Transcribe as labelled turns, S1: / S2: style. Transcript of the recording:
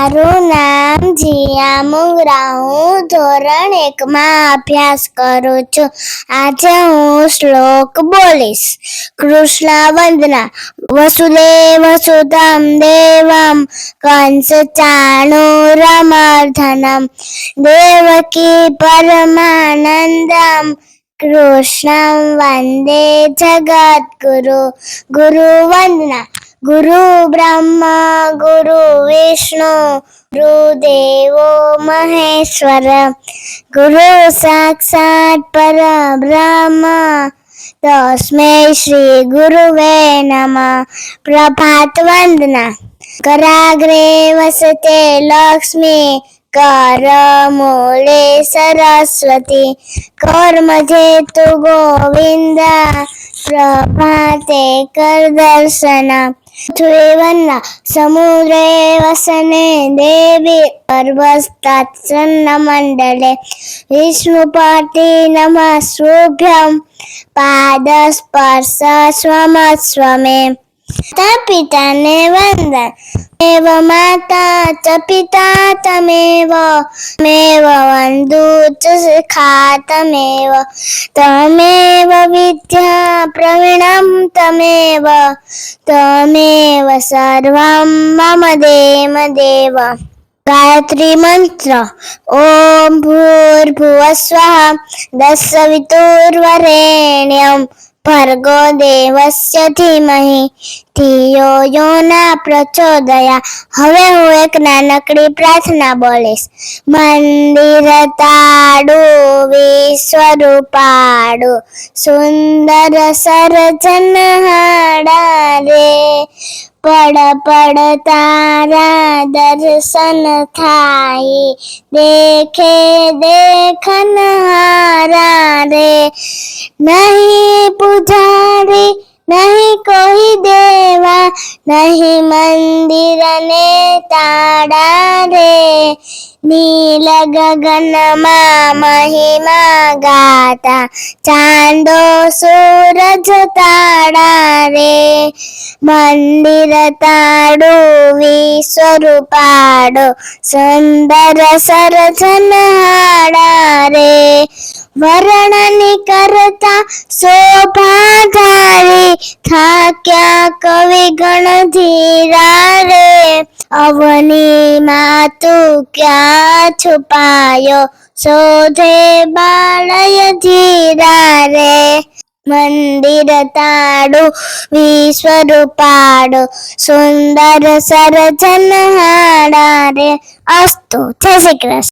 S1: મારું નામ જીયા મુંગરા. હું ધોરણ 1 માં અભ્યાસ કરું છું. આજે હું શ્લોક બોલીશ. કૃષ્ણ વંદના. વસુદેવ સુતમ દેવમ કંસ ચાણૂરમર્દનમ દેવકી પરમાનંદમ કૃષ્ણં વંદે જગદ્ગુરુ. ગુરુ વંદના. ગુરુ બ્રહ્મા ગુરુ વિષ્ણુ ગુરુદેવો મહેશ્વર. ગુરુ સાક્ષાત પરબ્રહ્મ તસ્મૈ શ્રી ગુરુવે નમઃ. પ્રભાત વંદના. કરાગ્રે વસતે લક્ષ્મી કરમૂલે સરસ્વતી કર્મજેતુ ગોવિંદ પ્રભાતે કર દર્શનમ. પૃથ્વી વંદના. સમુદ્રે વસને દેવી ગર્ભસ્તાત્સન મંડલે વિષ્ણુપતિ નમઃ પાદ સ્પર્શ સ્વમસ્વમે. માતા પિતાને વંદન. એવ માતા ચ પિતા તમેવ વંદુ ચ સખા તમેવ વિદ્યા પ્રવીણમ તમેવ સર્વં મમ દેવ. ગાયત્રી મંત્ર. ઓમ ભૂર્ભુવસ્વઃ તત્સવિતુર્વરેણ્યં ભર્ગો દેવસ્ય ધીમહિ ધિયો યો ના પ્રચોદયાત્. હવે હું એક નાનકડી પ્રાર્થના બોલીશ. મંદિર તાળું વિશ્વરૂપાળું સુંદર સર્જનહારા રે પડ પડ તારા દર્શન થાય દેખે દેખનહારા રે. નહીં પૂજારી નહીં કોઈ દેવા નહીં મંદિર ને તાળા રે નીલ ગગનમાં મહિમા ગાતા ચાંદો સૂરજ તાળા રે. મંદિર તાળું વિશ્વરૂપાળું સુંદર સર્જનહારા રે વર્ણની કરતા શોભાધારી થાક્યા કવિ ગણ ધીરા રે. અવનીમાં તું ક્યાં છુપાયો શોધે બાળય ધીરા રે. મંદિર તાળું વિશ્વરૂપાળું સુંદર સર્જનહારા રે. અસ્તુ. જય શ્રી કૃષ્ણ.